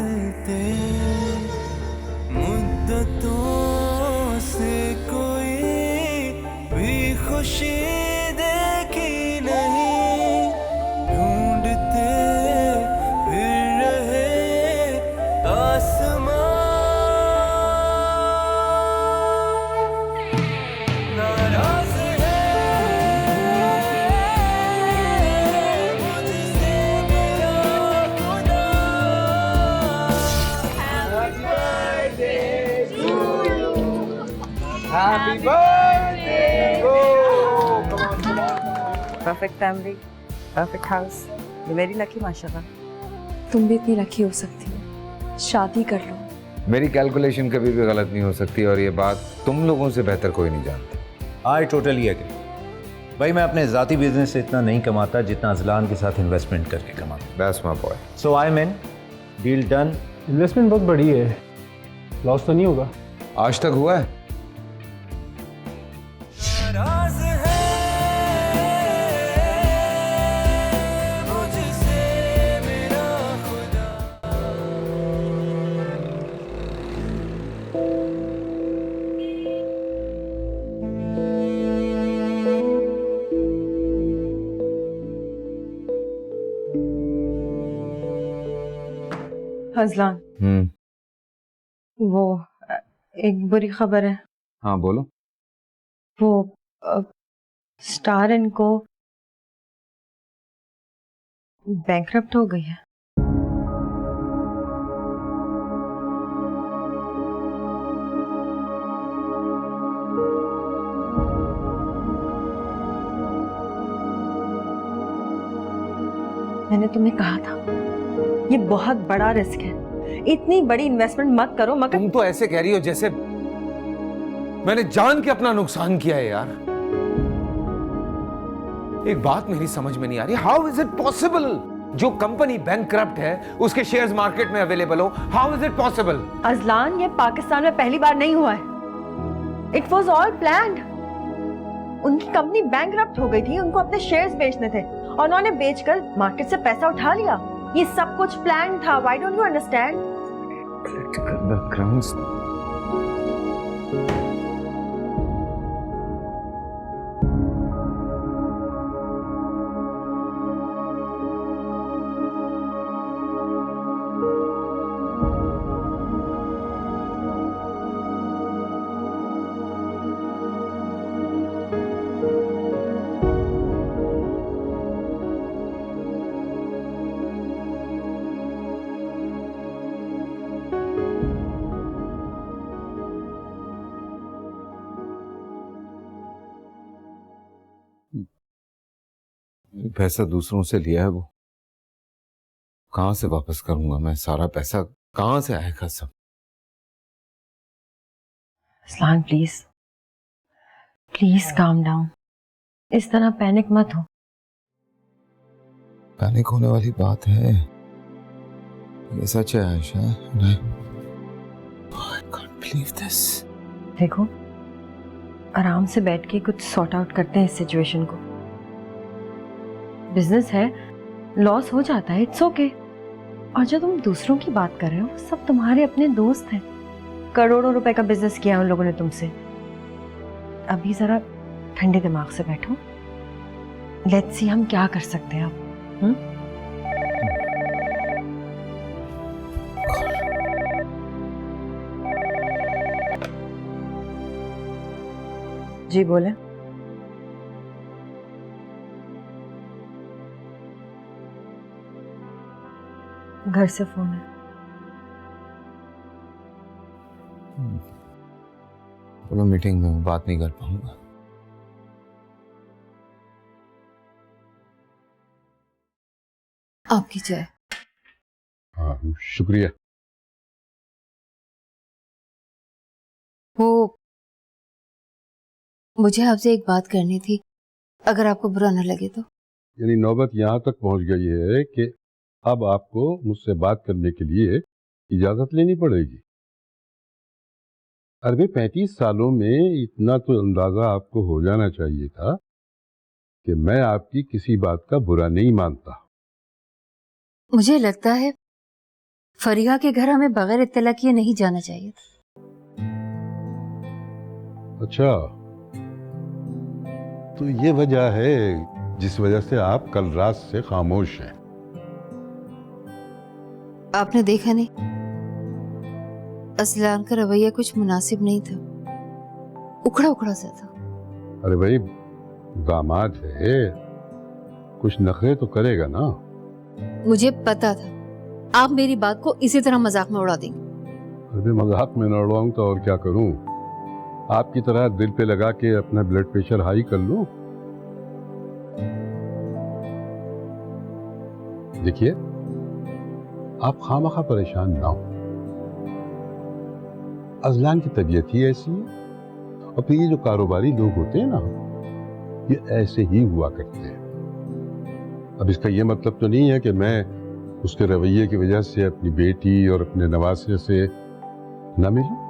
चलते मुद्दतों से कोई भी खुशी देखी नहीं, ढूंढते फिर रहे आसमां, नाराज है मुझसे मेरा खुदा। Happy birthday! Oh, come on, come on. Perfect family, perfect house, very lucky माशाल्लाह। तुम भी इतनी लकी हो सकती हो, शादी कर लो। मेरी कैलकुलेशन कभी भी गलत नहीं हो सकती और ये बात तुम लोगों से बेहतर कोई नहीं जानती। I totally agree. भाई मैं अपने ज़ाती बिजनेस से इतना नहीं कमाता जितना अजलान के साथ इन्वेस्टमेंट करके कमाता। That's my boy. So I mean deal done. Investment बहुत बड़ी है, लॉस तो नहीं होगा? आज तक हुआ है? नाराज है मुझसे मेरा खुदा। अजलान, वो एक बुरी खबर है। हाँ बोलो। वो स्टार इनको बैंकरप्ट हो गई है। मैंने तुम्हें कहा था ये बहुत बड़ा रिस्क है, इतनी बड़ी इन्वेस्टमेंट मत करो। मगर तुम तो ऐसे कह रही हो जैसे मैंने जान के अपना नुकसान किया है यार। एक बात मेरी समझ में नहीं आ रही, हाउ इज इट पॉसिबल जो कंपनी बैंकक्रप्ट है उसके शेयर्स मार्केट में अवेलेबल हो? How is it possible? Azlan, ये पाकिस्तान में पहली बार नहीं हुआ है। It was all planned. उनकी कंपनी बैंकक्रप्ट हो गई थी, उनको अपने शेयर्स बेचने थे और उन्होंने बेचकर मार्केट से पैसा उठा लिया। ये सब कुछ प्लान था। Why don't you understand? पैसा दूसरों से लिया है, वो कहां से वापस करूंगा मैं? सारा पैसा कहां से आएगा सब? Azlan please, please calm down. इस तरह पैनिक मत हो। पैनिक होने वाली बात है? ये सच है Ayesha. I can't believe this. देखो, आराम से बैठ के कुछ सॉर्ट आउट करते हैं इस सिचुएशन को। बिजनेस है, लॉस हो जाता है, इट्स ओके। और जो तुम दूसरों की बात कर रहे हो, सब तुम्हारे अपने दोस्त हैं। करोड़ों रुपए का बिजनेस किया उन लोगों ने तुमसे। अभी जरा ठंडे दिमाग से बैठो। लेट्स सी हम क्या कर सकते हैं अब। जी बोले। घर से फोन है। बोलो मीटिंग में हूँ, बात नहीं कर पाऊंगा। आपकी चाय। हाँ शुक्रिया। वो मुझे आपसे एक बात करनी थी, अगर आपको बुरा न लगे तो। यानी नौबत यहाँ तक पहुँच गई है कि अब आपको मुझसे बात करने के लिए इजाजत लेनी पड़ेगी। अरे 35 सालों में इतना तो अंदाजा आपको हो जाना चाहिए था कि मैं आपकी किसी बात का बुरा नहीं मानता। मुझे लगता है फरीहा के घर हमें बगैर इत्तला किए नहीं जाना चाहिए। अच्छा, तो ये वजह है जिस वजह से आप कल रात से खामोश हैं। आपने देखा नहीं, असलान का रवैया कुछ मुनासिब नहीं था, उखड़ा उखड़ा सा था। अरे भाई, दामाद है, कुछ नखरे तो करेगा ना। मुझे पता था आप मेरी बात को इसी तरह मजाक में उड़ा देंगे। अरे मजाक में न उड़ाऊं तो और क्या करूं? आपकी तरह दिल पे लगा के अपना ब्लड प्रेशर हाई कर लूं? देखिए, आप खामखा परेशान ना हो। अजलान की तबीयत ही ऐसी है, और फिर ये जो कारोबारी लोग होते हैं ना, ये ऐसे ही हुआ करते हैं। अब इसका ये मतलब तो नहीं है कि मैं उसके रवैये की वजह से अपनी बेटी और अपने नवासे से न मिलूं।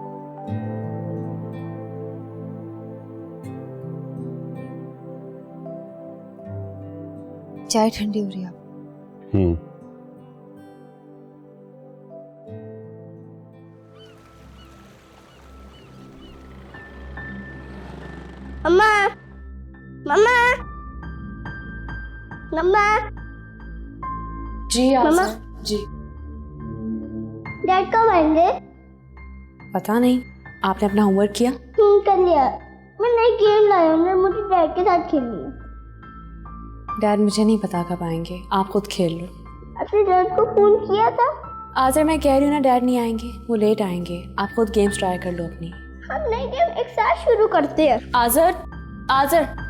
चाय ठंडी हो रही है। मम्मा, मम्मा, मम्मा। जी मम्मा। जी डैड कब आएंगे? पता नहीं, आपने अपना होमवर्क किया? कर लिया। मैं नई गेम लाया हूँ, मैं मुझे डैड के साथ खेलनी है। डैड मुझे नहीं पता कब आएंगे, आप खुद खेल लो। आपने डैड को फोन किया था? आजर मैं कह रही हूँ ना, डैड नहीं आएंगे, वो लेट आएंगे। आप खुद गेम्स ट्राई कर लो अपनी। हम नई गेम एक साथ शुरू करते हैं। आजर, आजर।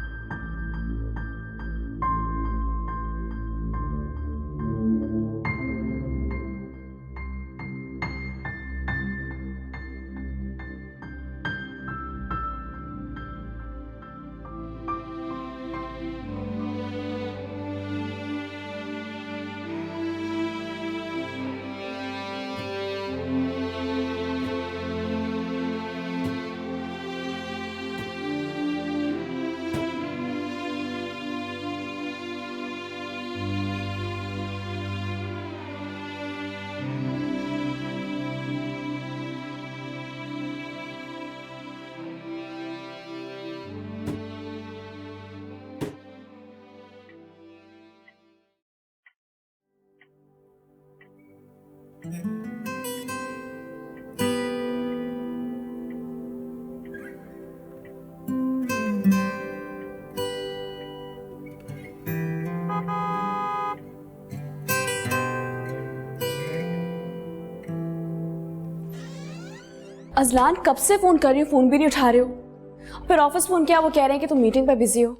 अजलान, कब से फोन कर रही हो, फोन भी नहीं उठा रहे हो। फिर ऑफिस फोन किया, वो कह रहे हैं कि तुम मीटिंग पे बिजी हो।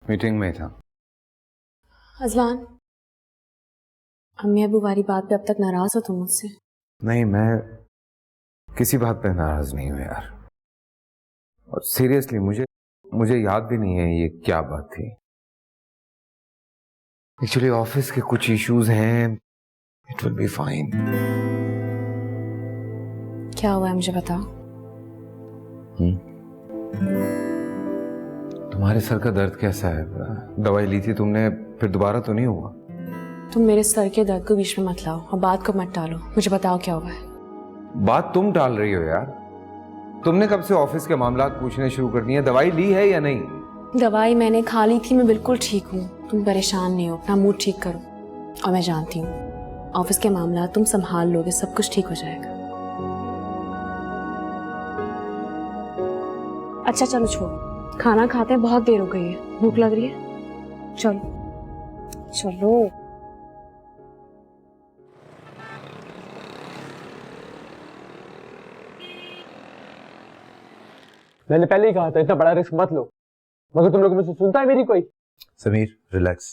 मीटिंग में था। अजलान, अम्मी अबू वाली बात पे अब तक नाराज हो तुम मुझसे? नहीं, मैं किसी बात पे नाराज नहीं हूं यार। और सीरियसली मुझे याद भी नहीं है ये क्या बात थी। एक्चुअली ऑफिस के कुछ इश्यूज हैं। It will be fine. क्या हुआ है मुझे बताओ। तुम्हारे सर का दर्द कैसा है? दवाई ली थी तुमने, फिर दोबारा तो नहीं हुआ? तुम मेरे सर के दर्द को बीच में मत लाओ और बात को मत टालो। मुझे बताओ क्या हुआ है। बात तुम टाल रही हो यार। तुमने कब से ऑफिस के मामलात पूछने शुरू कर दिए? दवाई ली है या नहीं? दवाई मैंने खा ली थी, मैं बिल्कुल ठीक हूँ। तुम परेशान नहीं हो, अपना मूड ठीक करो। और मैं जानती हूँ ऑफिस के मामलात तुम संभाल लोगे, सब कुछ ठीक हो जाएगा। अच्छा चलो छोड़ो, खाना खाते हैं, बहुत देर हो गई है, भूख लग रही है। चलो चलो। मैंने पहले ही कहा था इतना बड़ा रिस्क मत लो, मगर तुम लोगों में से सुनता है मेरी कोई? समीर रिलैक्स।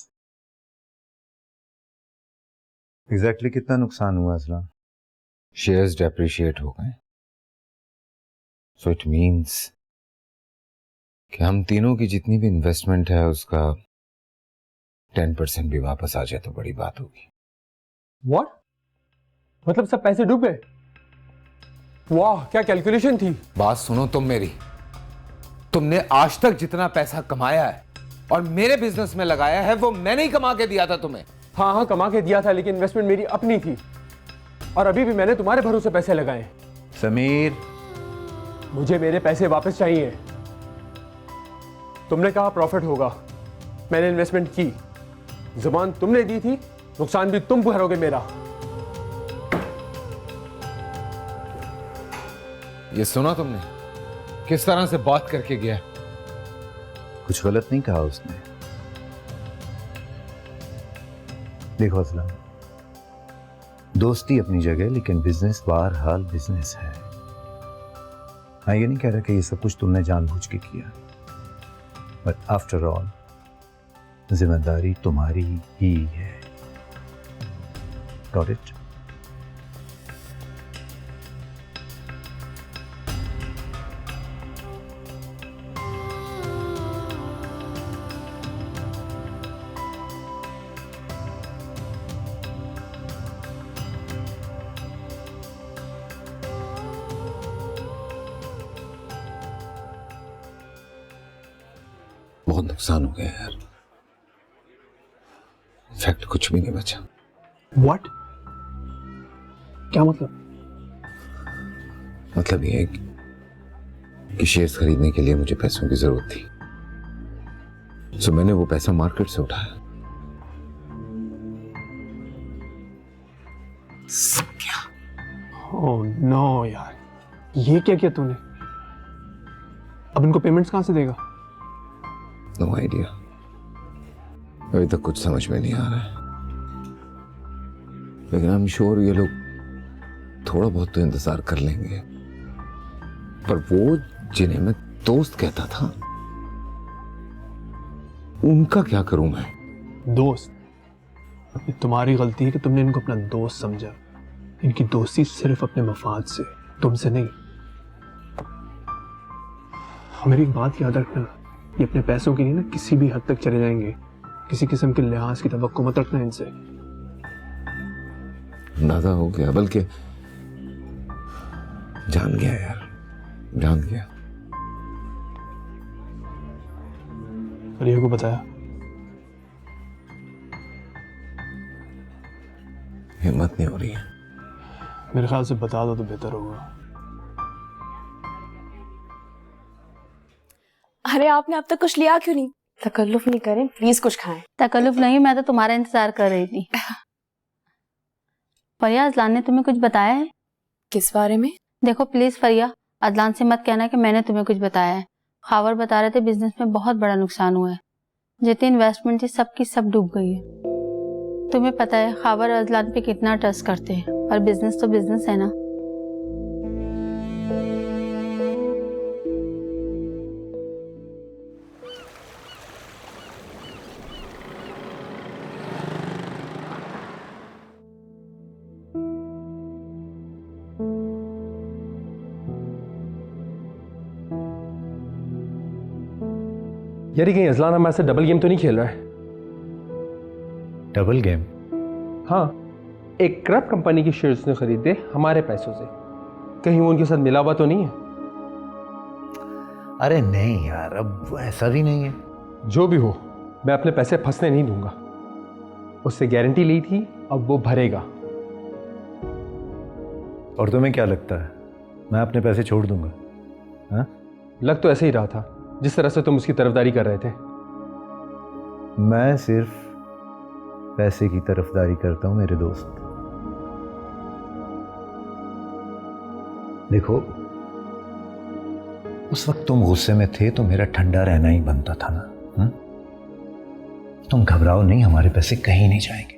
एग्जैक्टली कितना नुकसान हुआ असलान? शेयर्स डेप्रिशिएट हो गए। सो इट मीन्स कि हम तीनों की जितनी भी इन्वेस्टमेंट है उसका 10% भी वापस आ जाए तो बड़ी बात होगी। व्हाट? मतलब सब पैसे डूब गए? वाह, क्या कैलकुलेशन थी। बात सुनो तुम मेरी। तुमने आज तक जितना पैसा कमाया है और मेरे बिजनेस में लगाया है वो मैंने ही कमा के दिया था तुम्हें। हाँ हाँ, कमा के दिया था, लेकिन इन्वेस्टमेंट मेरी अपनी थी। और अभी भी मैंने तुम्हारे भरोसे पैसे लगाए हैं। समीर, मुझे मेरे पैसे वापस चाहिए। तुमने कहा प्रॉफिट होगा, मैंने इन्वेस्टमेंट की, ज़बान तुमने दी थी, नुकसान भी तुम भरोगे मेरा। ये सुना तुमने किस तरह से बात करके गया? कुछ गलत नहीं कहा उसने। देखो असलम, दोस्ती अपनी जगह, लेकिन बिजनेस बहरहाल बिजनेस है। मैं ये नहीं कह रहा कि ये सब कुछ तुमने जानबूझ के किया, बट आफ्टर ऑल जिम्मेदारी तुम्हारी ही है। Got it? बहुत नुकसान हो गया यार। इनफैक्ट कुछ भी नहीं बचा। व्हाट? क्या मतलब? मतलब ये है कि शेयर्स खरीदने के लिए मुझे पैसों की जरूरत थी, सो मैंने वो पैसा मार्केट से उठाया। ओह नो यार, ये क्या किया तूने? अब इनको पेमेंट्स कहां से देगा? नो आइडिया, अभी तक कुछ समझ में नहीं आ रहा है, लेकिन आई एम श्योर ये लोग थोड़ा बहुत तो इंतजार कर लेंगे। पर वो जिन्हें मैं दोस्त कहता था, उनका क्या करूं मैं? दोस्त? ये तुम्हारी गलती है कि तुमने इनको अपना दोस्त समझा। इनकी दोस्ती सिर्फ अपने मफाद से, तुमसे नहीं। मेरी एक बात याद रखना, ये अपने पैसों के लिए ना किसी भी हद तक चले जाएंगे। किसी किस्म के लिहाज की तवक्को मत रखना इनसे। अंदाजा हो गया, बल्कि जान गया यार, जान गया। रिया को बताया? हिम्मत नहीं हो रही है। मेरे ख्याल से बता दो तो बेहतर होगा। अरे आपने अब तक कुछ लिया क्यों नहीं? तकल्लुफ नहीं करें प्लीज, कुछ खाएं। तकल्लुफ नहीं, मैं तो तुम्हारा इंतजार कर रही थी। फरिया, अजलान ने तुम्हें कुछ बताया है? किस बारे में? देखो प्लीज फरिया, अजलान से मत कहना कि मैंने तुम्हें कुछ बताया है। खावर बता रहे थे बिजनेस में बहुत बड़ा नुकसान हुआ है, जितनी इन्वेस्टमेंट थी सबकी सब डूब गई है। तुम्हें पता है खावर अजलान पे कितना ट्रस्ट करते हैं, और बिजनेस तो बिजनेस है ना। यार कहीं अजलान हमारे साथ डबल गेम तो नहीं खेल रहा है? Double game? हाँ, एक क्रप कंपनी की शेयर्स ने खरीदे हमारे पैसों से। कहीं वो उनके साथ मिला हुआ तो नहीं है? अरे नहीं यार, अब ऐसा भी नहीं है। जो भी हो, मैं अपने पैसे फंसने नहीं दूंगा। उससे गारंटी ली थी, अब वो भरेगा। और तुम्हें क्या लगता है मैं अपने पैसे छोड़ दूंगा? हाँ? लग तो ऐसे ही रहा था, जिस तरह से तुम उसकी तरफदारी कर रहे थे। मैं सिर्फ पैसे की तरफदारी करता हूं मेरे दोस्त। देखो, उस वक्त तुम गुस्से में थे तो मेरा ठंडा रहना ही बनता था ना। तुम घबराओ नहीं, हमारे पैसे कहीं नहीं जाएंगे।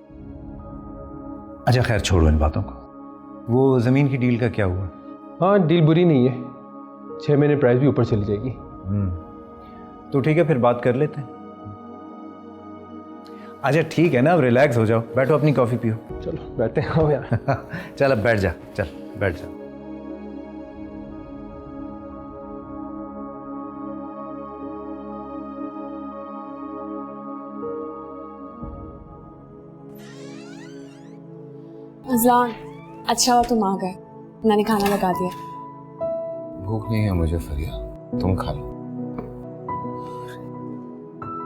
अच्छा खैर, छोड़ो इन बातों को। वो जमीन की डील का क्या हुआ? हाँ, डील बुरी नहीं है, 6 महीने प्राइस भी ऊपर चली जाएगी। तो ठीक है, फिर बात कर लेते हैं। अच्छा ठीक है ना, अब रिलैक्स हो जाओ, बैठो अपनी कॉफी पियो। चलो बैठते हैं। आओ यार। चल अब बैठ जा, चल बैठ जा। अजलान, अच्छा हुआ तुम आ गए, मैंने खाना लगा दिया। भूख नहीं है मुझे फरिया, तुम खा लो।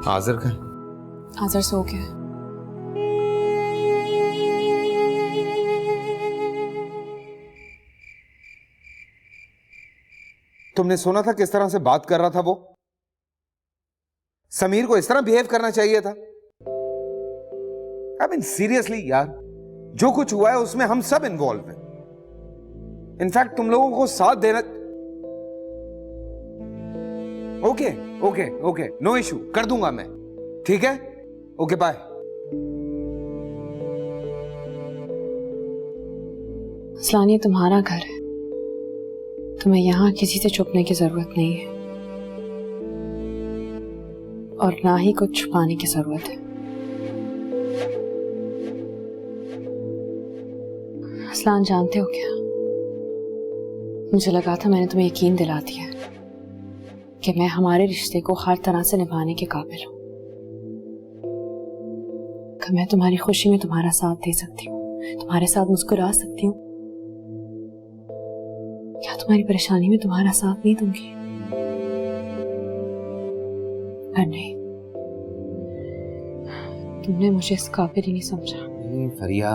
हाजिर कर। आजर सो गया। तुमने सुना था किस तरह से बात कर रहा था वो? समीर को इस तरह बिहेव करना चाहिए था। आई मीन सीरियसली यार, जो कुछ हुआ है उसमें हम सब इन्वॉल्व हैं। इनफैक्ट तुम लोगों को साथ देना। Okay okay okay, no issue, कर दूंगा मैं, ठीक है? Okay bye. असलान, ये तुम्हारा घर है, तुम्हें यहाँ किसी से छुपने की जरूरत नहीं है और ना ही कुछ छुपाने की जरूरत है। असलान, जानते हो क्या, मुझे लगा था मैंने तुम्हें यकीन दिला दिया कि मैं हमारे रिश्ते को हर तरह से निभाने के काबिल हूं, कि मैं तुम्हारी खुशी में तुम्हारा साथ दे सकती हूँ, तुम्हारे साथ मुस्कुरा सकती हूँ। क्या तुम्हारी परेशानी में तुम्हारा साथ नहीं दूंगी? पर नहीं, तुमने मुझे इस काबिल ही नहीं समझा। फरिया,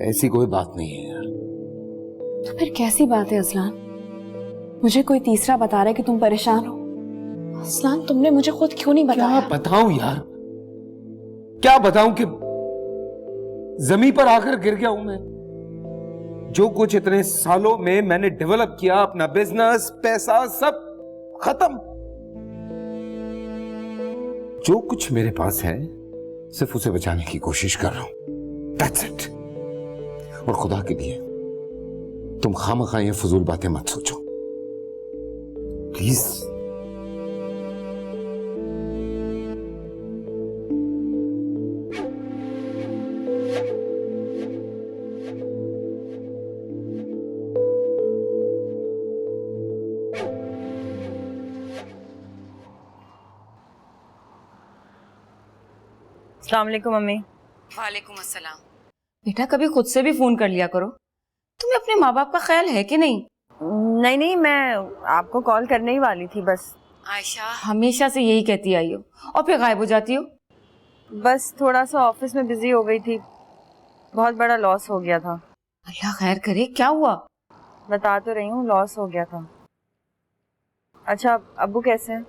ऐसी कोई बात नहीं है यार। तो फिर कैसी बात है असलान? मुझे कोई तीसरा बता रहा है कि तुम परेशान हो। असलान, तुमने मुझे खुद क्यों नहीं बताया? क्या बताऊं यार, क्या बताऊं कि जमीन पर आकर गिर गया हूं मैं। जो कुछ इतने सालों में मैंने डेवलप किया, अपना बिजनेस, पैसा, सब खत्म। जो कुछ मेरे पास है सिर्फ उसे बचाने की कोशिश कर रहा हूं। That's it। और खुदा के लिए तुम खामखा ये फजूल बातें मत सोचो, प्लीज। अस्सलाम वालेकुम मम्मी। वालेकुम अस्सलाम। बेटा, कभी खुद से भी फोन कर लिया करो। तुम्हें अपने माँ बाप का ख्याल है कि नहीं? नहीं, मैं आपको कॉल करने ही वाली थी बस। आयशा, हमेशा से यही कहती आई हो और फिर गायब हो जाती हो। बस थोड़ा सा ऑफिस में बिजी हो गई थी, बहुत बड़ा लॉस हो गया था। अल्लाह खैर करे, क्या हुआ? बता तो रही हूँ, लॉस हो गया था। अच्छा, अब्बू कैसे हैं?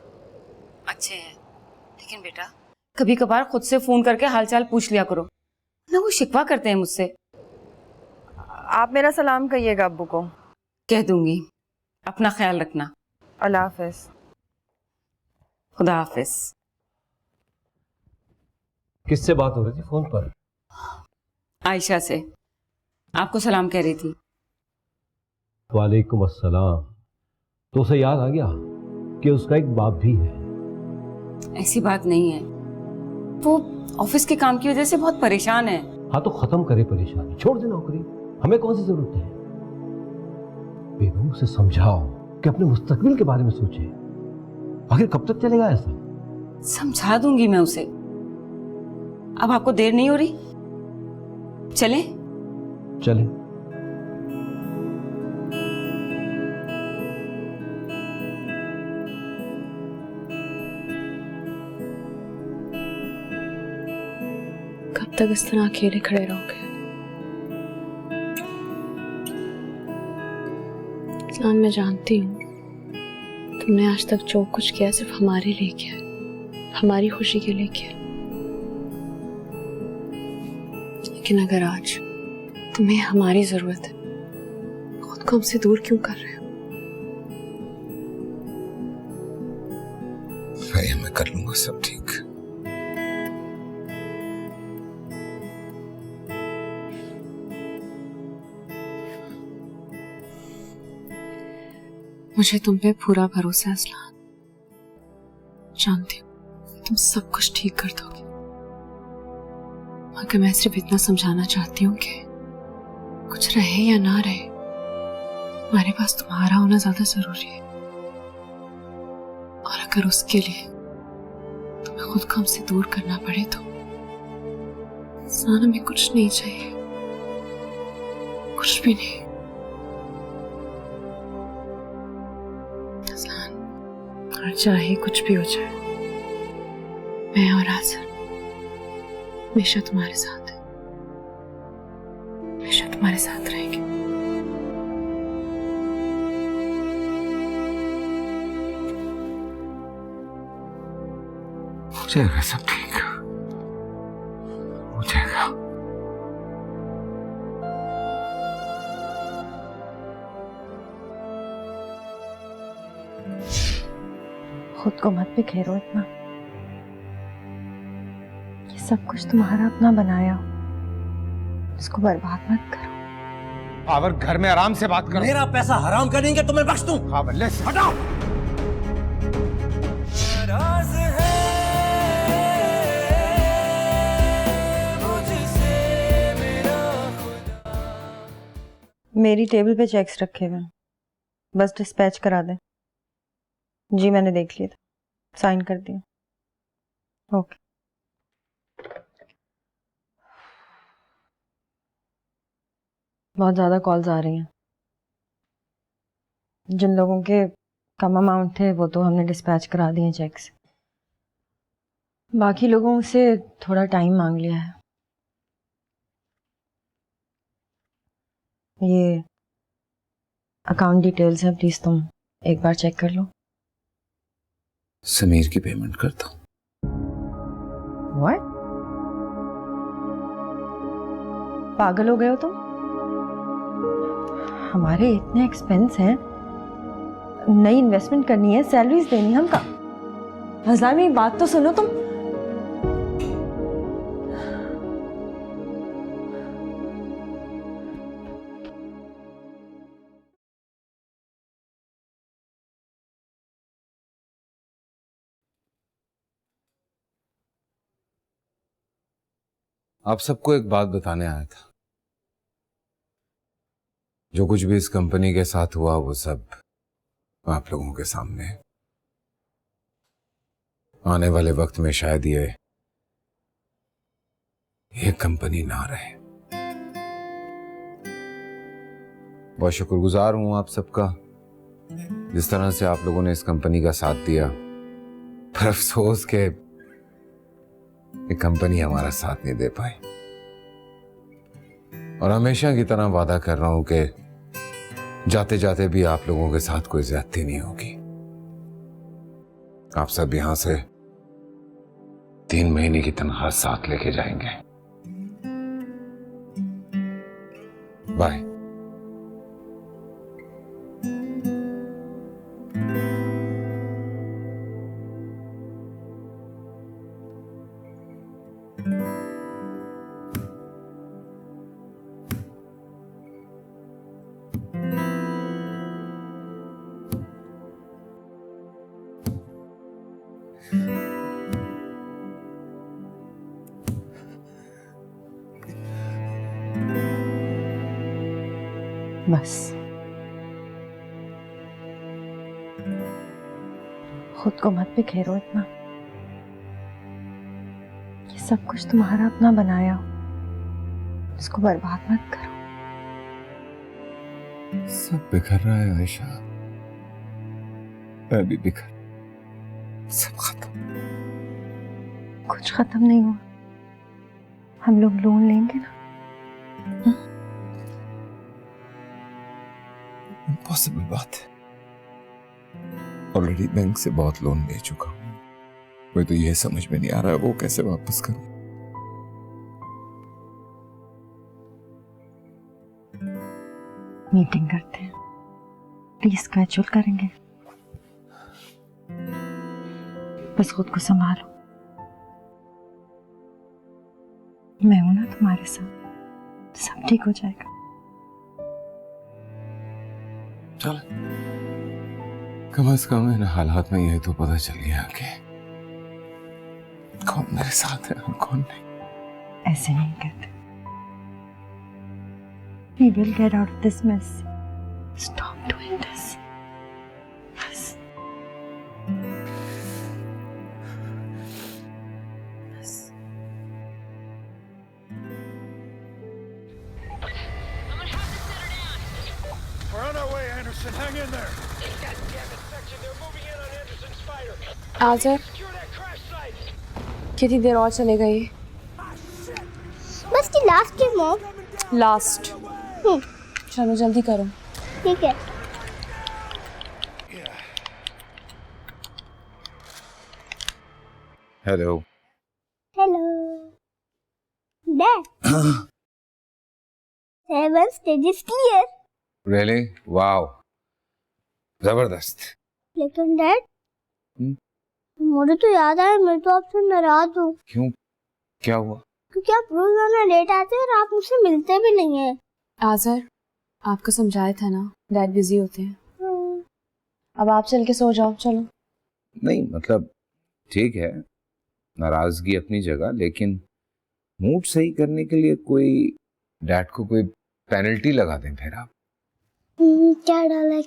अच्छे हैं, लेकिन बेटा कभी कभार खुद से फोन करके हालचाल पूछ लिया करो ना, वो शिकवा करते हैं मुझसे। आप मेरा सलाम कहिएगा अब्बू को। कह दूंगी। अपना ख्याल रखना। अल्लाह हाफिज। खुदा हाफिज। किससे बात हो रही थी फोन पर? आयशा से। आपको सलाम कह रही थी। वालेकुम अस्सलाम। तो उसे याद आ गया कि उसका एक बाप भी है? ऐसी बात नहीं है, वो ऑफिस के काम की वजह से बहुत परेशान है। हाँ तो खत्म करे परेशानी, छोड़ दे नौकरी, हमें कौन सी जरूरत है? बेगम, उसे समझाओ कि अपने मुस्तकबिल के बारे में सोचे। आखिर कब तक चलेगा ऐसा? समझा दूंगी मैं उसे। अब आपको देर नहीं हो रही? चले? चले। कब तक इस तरह अकेले खड़े रहोगे? जान, मैं जानती हूँ तुमने आज तक जो कुछ किया सिर्फ हमारे लिए किया, हमारी खुशी के लिए किया। लेकिन अगर आज तुम्हें हमारी जरूरत है, खुद को हमसे दूर क्यों कर रहे हो? मैं कर लूंगा सब ठीक। मुझे तुम पे पूरा भरोसा है असलान। जानती हूँ तुम सब कुछ ठीक कर दोगे, मगर मैं सिर्फ इतना समझाना चाहती हूँ कि कुछ रहे या ना रहे, हमारे पास तुम्हारा होना ज्यादा जरूरी है। और अगर उसके लिए तुम्हें खुद को हमसे दूर करना पड़े तो असलान, हमें कुछ नहीं चाहिए, कुछ भी नहीं। और चाहे कुछ भी हो जाए, मैं और आज़र हमेशा तुम्हारे साथ है, हमेशा तुम्हारे साथ रहेंगे। जाएगा सब ठीक हो जाएगा। खुद को मत बिखेरो इतना। ये सब कुछ तुम्हारा अपना बनाया हो, इसको बर्बाद मत करो। खावर घर में आराम से बात करो। मेरा पैसा हराम करेंगे तो मैं बख्श दूं। खावर ले हटाओ। नाराज है मुझसे मेरा खुदा। मेरी टेबल पे चेक्स रखे हुए हैं, बस डिस्पैच करा दें। जी मैंने देख लिया था, साइन कर दिया। ओके। बहुत ज़्यादा कॉल्स आ रही हैं। जिन लोगों के कम अमाउंट थे वो तो हमने डिस्पैच करा दिए चेक्स। बाकी लोगों से थोड़ा टाइम मांग लिया है। ये अकाउंट डिटेल्स है, प्लीज तुम एक बार चेक कर लो। समीर की पेमेंट करता हूँ। What? पागल हो गए हो तुम? हमारे इतने एक्सपेंस हैं, नई इन्वेस्टमेंट करनी है, सैलरीज देनी है, हम का हजार में बात तो सुनो तुम। आप सबको एक बात बताने आया था। जो कुछ भी इस कंपनी के साथ हुआ वो सब आप लोगों के सामने है। आने वाले वक्त में शायद ये कंपनी ना रहे। बहुत शुक्रगुजार हूं आप सबका, जिस तरह से आप लोगों ने इस कंपनी का साथ दिया। पर अफसोस के ये कंपनी हमारा साथ नहीं दे पाई। और हमेशा की तरह वादा कर रहा हूं कि जाते जाते भी आप लोगों के साथ कोई ज्यादती नहीं होगी। आप सब यहां से 3 महीने की तनख्वाह साथ लेके जाएंगे। बाय। बस खुद को मत बिखेरो इतना। ये सब कुछ तुम्हारा अपना बनाया हो, इसको बर्बाद मत करो। सब बिखर रहा है आयशा, मैं भी बिखर, सब खत्म। कुछ खत्म नहीं हुआ। हम लोग लोन लेंगे ना। इम्पॉसिबल बात है। ऑलरेडी बैंक से बहुत लोन ले चुका हूं। मुझे तो यह समझ में नहीं आ रहा है वो कैसे वापस करूं। मीटिंग करते हैं, प्लीज स्केड्यूल करेंगे। बस खुद को संभालो। मैं हूं ना तुम्हारे साथ, सब ठीक हो जाएगा। चल, कम से कम इन हालात में यह तो पता चल गया कि कौन मेरे साथ है और कौन नहीं। ऐसे नहीं कहते। We will get out of this mess. Stop doing this. Yes. Yes. We're on our way, Anderson. Hang in there. God damn it, section. They're moving in on Anderson Spider. आजा, Secure that crash site. कितनी देर और चलेगा ये? बस की last की mom. Last. चलो जल्दी करो। ठीक है। Hello. Hello dad, 7 stages clear. Really? Wow, जबरदस्त। लेकिन डैड, मुझे तो याद आया, मैं तो आपसे नाराज हूँ। क्यों, क्या हुआ? क्योंकि आप रोजाना लेट आते हैं और आप मुझसे मिलते भी नहीं हैं। आजर, आपको समझाया था ना, डैड बिजी होते हैं। अब आप चल के सो जाओ, चलो। नहीं मतलब ठीक है, नाराजगी अपनी जगह, लेकिन मूड सही करने के लिए कोई डैड को कोई पेनल्टी लगा दें फिर आप। क्या डाला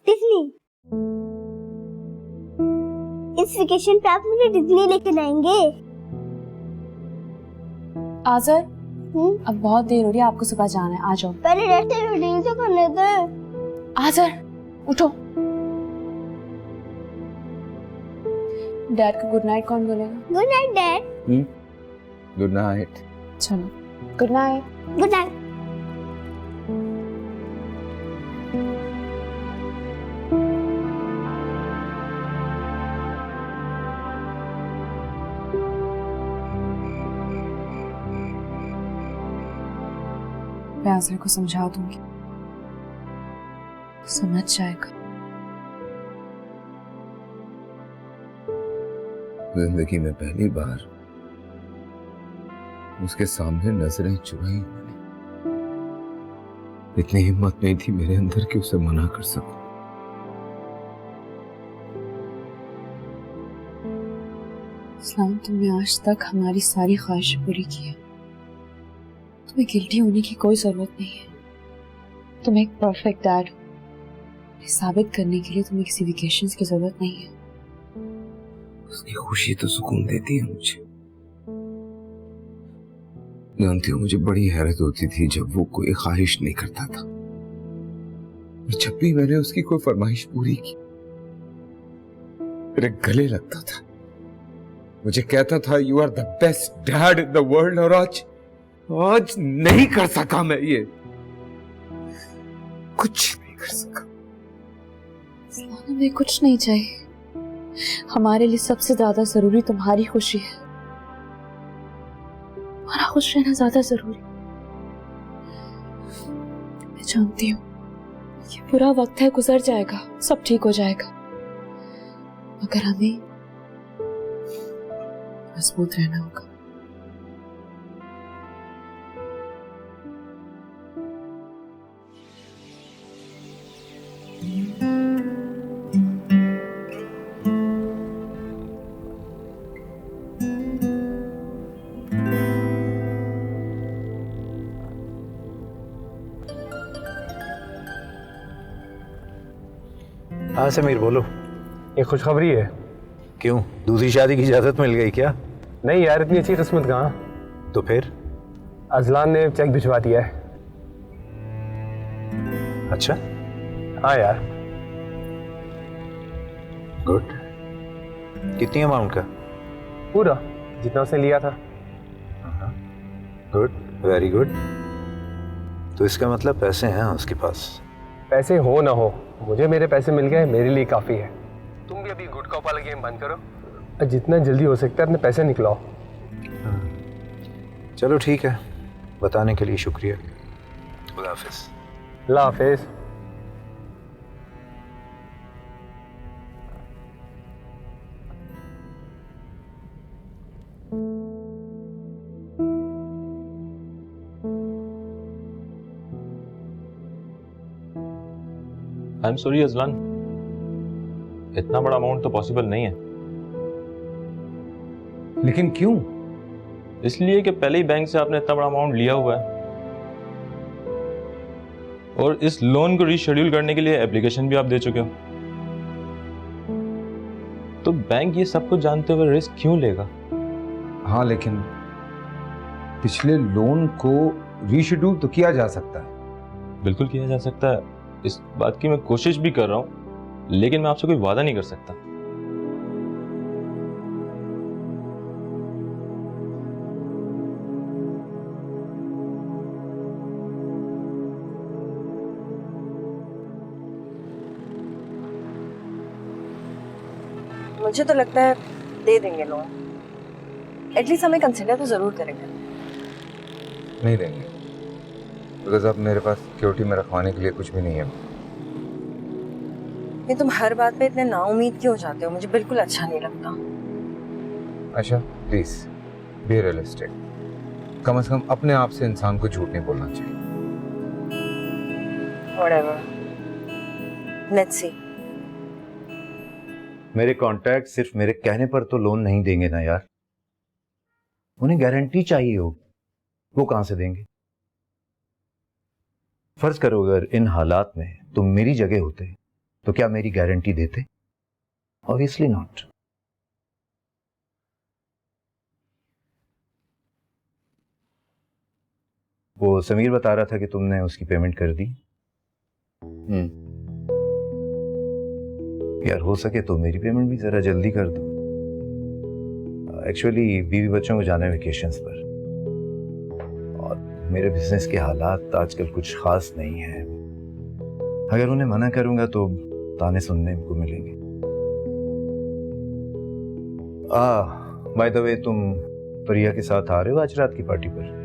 डिज्नी। इस वेकेशन पे आप मुझे डिज्नी लेके जाएंगे? आजर, अब बहुत देर हो रही है, आपको सुबह जाना है, आ जाओ। पहले डैड से रूटीन तो करने दो। आजर, उठो। डैड को गुड नाइट कौन बोलेगा? Good night dad. Good night. चलो, गुड नाइट। Good night. मैं आजर को समझा दूंगी, समझ जाएगा। जिंदगी में पहली बार उसके सामने नजरें चुराई मैंने। इतनी हिम्मत नहीं थी मेरे अंदर कि उसे मना कर सकूं। इस्लाम, तुमने आज तक हमारी सारी ख्वाहिशें पूरी की है। तुम्हें गिल्टी होने की कोई जरूरत नहीं है। तुम एक परफेक्ट डैड हो। ये साबित करने के लिए तुम्हें किसी वेकेशंस की जरूरत नहीं है। उसकी खुशी तो सुकून देती है मुझे। जानती हो, मुझे बड़ी हैरत होती थी जब वो कोई ख्वाहिश नहीं करता था, और जब भी मैंने उसकी कोई फरमाइश पूरी की मेरे गले लगता था। मुझे कहता था you are the best dad in the world, और आज नहीं कर सका मैं ये, कुछ नहीं कर सका। हमें कुछ नहीं चाहिए। हमारे लिए सबसे ज्यादा जरूरी तुम्हारी खुशी है। हमारा खुश रहना ज्यादा जरूरी। मैं जानती हूँ ये बुरा वक्त है, गुजर जाएगा, सब ठीक हो जाएगा, मगर हमें मजबूत रहना होगा। हाँ समीर बोलो। एक खुशखबरी है। क्यों, दूसरी शादी की इजाजत मिल गई क्या? नहीं यार, इतनी अच्छी किस्मत कहाँ। तो फिर? अजलान ने चेक भिजवा दिया है। अच्छा। हाँ यार। गुड। कितनी अमाउंट का? पूरा जितना उसने लिया था। Good, very good. तो इसका मतलब पैसे हैं उसके पास? पैसे हो ना हो, मुझे मेरे पैसे मिल गए, मेरे लिए काफ़ी है। तुम भी अभी गुटखा वाला गेम बंद करो और जितना जल्दी हो सकता है अपने पैसे निकलाओ। चलो ठीक है, बताने के लिए शुक्रिया। खुदा हाफिज। अल्लाह हाफिज। आई एम सॉरी अजलान, इतना बड़ा अमाउंट तो पॉसिबल नहीं है। लेकिन क्यों? इसलिए कि पहले ही बैंक से आपने इतना बड़ा अमाउंट लिया हुआ है, और इस लोन को रीशेड्यूल करने के लिए एप्लीकेशन भी आप दे चुके हो। तो बैंक ये सब कुछ जानते हुए रिस्क क्यों लेगा? हाँ, लेकिन पिछले लोन को रीशेड्यूल तो किया जा सकता है। बिल्कुल किया जा सकता है, इस बात की मैं कोशिश भी कर रहा हूं, लेकिन मैं आपसे कोई वादा नहीं कर सकता। मुझे तो लगता है दे देंगे लोन, एटलीस्ट हमें कंसिडर तो जरूर करेंगे। नहीं देंगे, बिकॉज अब मेरे पास सिक्योरिटी में रखवाने के लिए कुछ भी नहीं है। ये तुम हर बात पे इतने नाउम्मीद क्यों हो जाते हो? मुझे बिल्कुल अच्छा नहीं लगता। अच्छा प्लीज बी रियलिस्टिक, कम से कम अपने आप से इंसान को झूठ नहीं बोलना चाहिए। Whatever. Let's see. मेरे कॉन्टैक्ट सिर्फ मेरे कहने पर तो लोन नहीं देंगे ना यार, उन्हें गारंटी चाहिए हो, वो कहां से देंगे? फर्ज करो अगर इन हालात में तुम मेरी जगह होते तो क्या मेरी गारंटी देते? Obviously not. वो समीर बता रहा था कि तुमने उसकी पेमेंट कर दी। यार हो सके तो मेरी पेमेंट भी जरा जल्दी कर दो। एक्चुअली बीवी बच्चों को जाना है वेकेशंस पर, और मेरे बिजनेस के हालात आजकल कुछ खास नहीं है। अगर उन्हें मना करूंगा तो ताने सुनने को मिलेंगे। बाय द वे, तुम प्रिया के साथ आ रहे हो आज रात की पार्टी पर?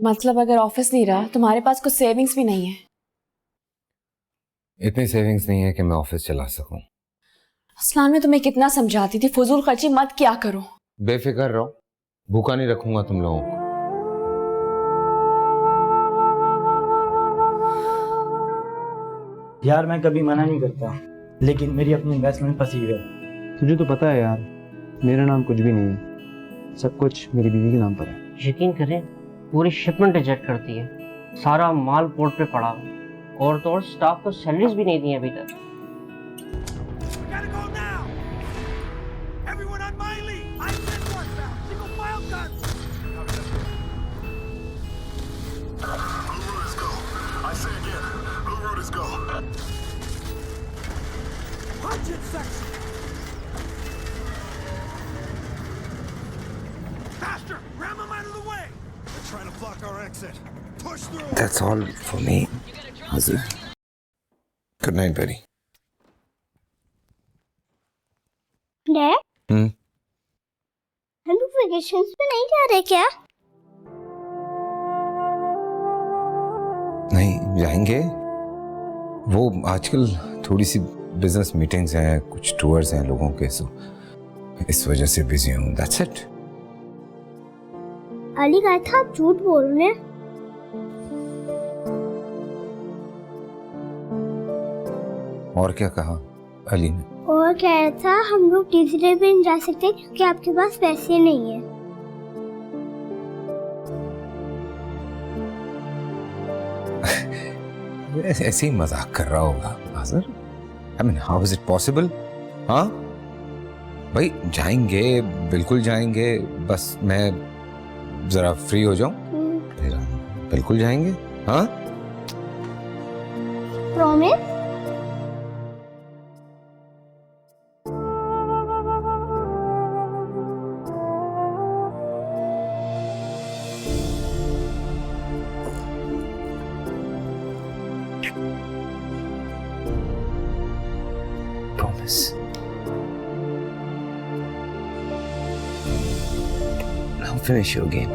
मतलब अगर ऑफिस नहीं रहा, तुम्हारे पास कुछ सेविंग्स भी नहीं है? इतनी सेविंग्स नहीं है कि मैं ऑफिस चला सकूं। असलान में तुम्हें कितना समझाती थी, फजूल खर्ची मत क्या करो। बेफिक्र रहो, भूखा नहीं रखूंगा तुम लोगों को। यार मैं कभी मना नहीं करता, लेकिन मेरी अपनी इन्वेस्टमेंट फंसी हुई है। तुझे तो पता है यार, मेरा नाम कुछ भी नहीं है, सब कुछ मेरी बीवी के नाम पर है। यकीन करें, पूरी शिपमेंट रिजेक्ट करती है, सारा माल पोर्ट पे पड़ा हुआ, और तो और स्टाफ को सैलरीज भी नहीं दी अभी तक। That's all for me, Hazir. Good night, buddy. Dad, hmm, हम लोग वेकेशंस पे नहीं जा रहे क्या? नहीं जाएंगे। वो आजकल थोड़ी सी बिजनेस मीटिंग्स हैं, कुछ टूर्स हैं लोगों के, सो इस वजह से बिजी हूँ। That's it. अली कहा था आप झूठ बोल रहे हैं। और क्या कहा अली ने? और कह रहा था हम लोग तीसरे पे नहीं जा सकते क्योंकि आपके पास पैसे नहीं है। ऐसे ही मजाक कर रहा होगा हाजिर। I mean, how is it possible? हाँ भाई, जाएंगे, बिल्कुल जाएंगे, बस मैं जरा फ्री हो जाऊं फिर हम बिल्कुल जाएंगे। हाँ promise? finish you again.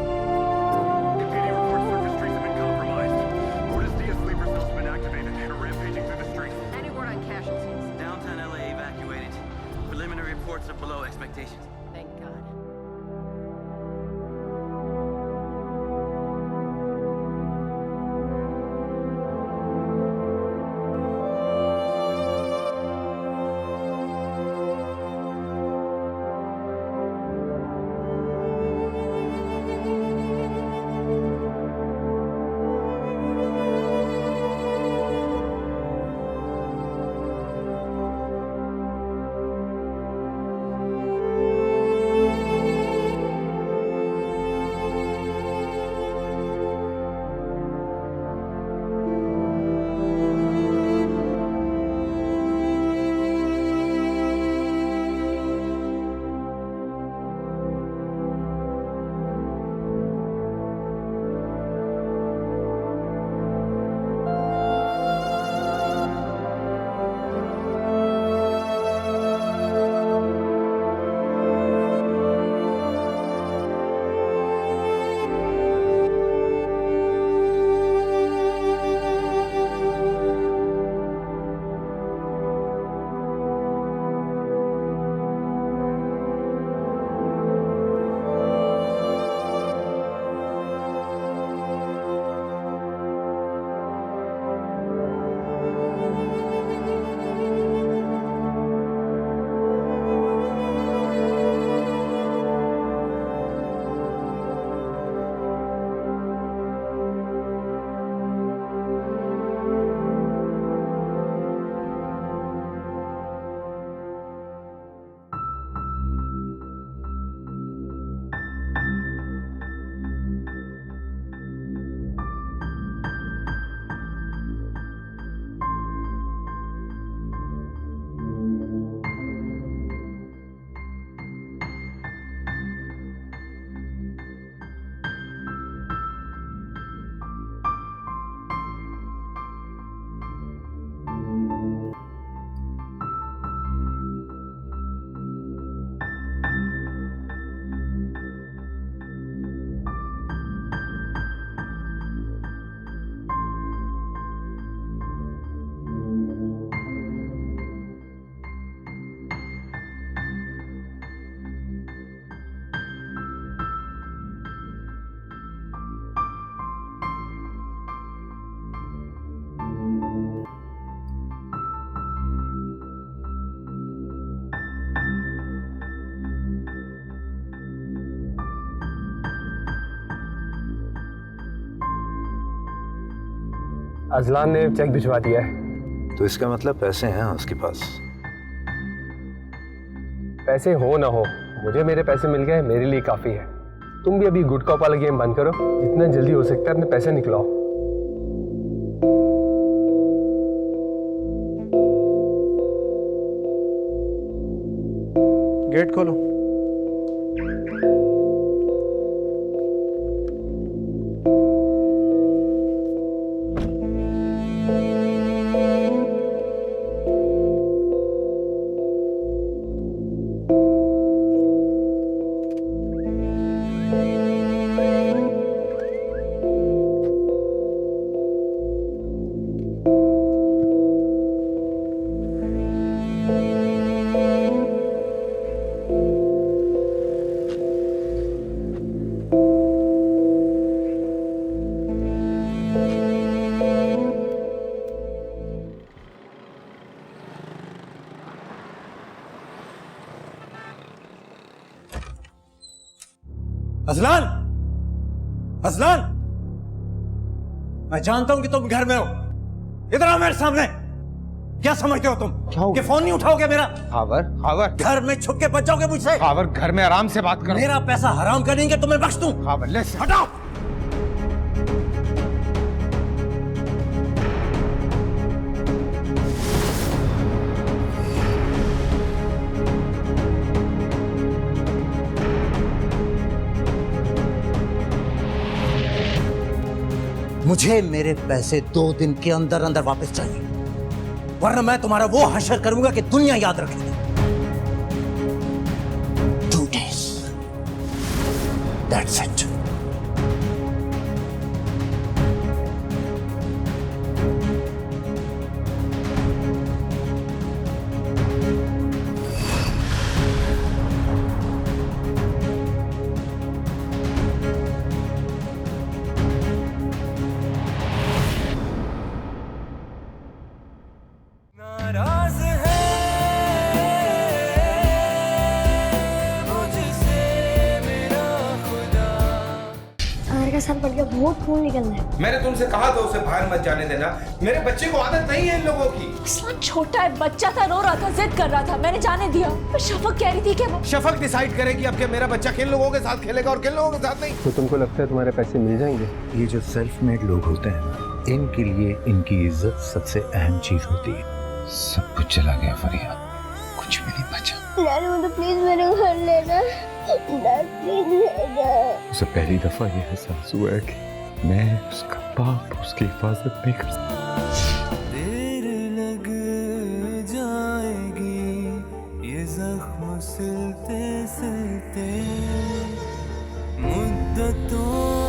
Any word on casualties? Downtown LA evacuated. Preliminary reports are below expectations. Thank God. Azlan ने चेक भिजवा दिया है। तो इसका मतलब पैसे हैं उसके पास। पैसे हो ना हो, मुझे मेरे पैसे मिल गए, मेरे लिए काफी है। तुम भी अभी गुड कॉप वाला गेम बंद करो, जितना जल्दी हो सकता है अपने पैसे निकलाओ। गेट खोलो। अजलान, अजलान, मैं जानता हूं कि तुम घर में हो। इधर आओ मेरे सामने। क्या समझते हो तुम? कि फोन नहीं उठाओगे मेरा? हावर, हावर, घर में छुप के बच जाओगे मुझसे? हावर, घर में आराम से बात करो। मेरा पैसा हराम करेंगे तो मैं बख्श दूं? हावर, लिसन। हटाओ। मुझे मेरे पैसे 2 दिन के अंदर अंदर वापस चाहिए, वरना मैं तुम्हारा वो हशर करूंगा कि दुनिया याद रखेगी। 2 days। That's it. नाराज है मुझसे मेरा खुदा। अगर का सर बढ़ गया, बहुत खून निकलना है। मैंने तुमसे कहा था उसे बाहर मत जाने देना। मेरे बच्चे को आदत नहीं है इन लोगों की। असलान छोटा है, बच्चा था, रो रहा था, जिद कर रहा था, मैंने जाने दिया। पर शफक कह रही थी कि वो शफक डिसाइड करेगी अब कि मेरा बच्चा किन लोगों के साथ खेलेगा और किन लोगों के साथ नहीं। तो तुमको लगता है तुम्हारे पैसे मिल जाएंगे? ये जो सेल्फ मेड लोग होते हैं ना, इनके लिए इनकी इज्जत सबसे अहम चीज होती है। सब कुछ चला गया फरिया, कुछ भी नहीं बचा। डैड मुझे प्लीज मेरे घर ले जा। डैड प्लीज ले जा। उसे पहली दफा ये एहसास हुआ है कि मैं उसका बाप उसकी हिफाजत नहीं कर सकता। देर लग जाएगी ये जख्म सिलते सिलते मुद्दतों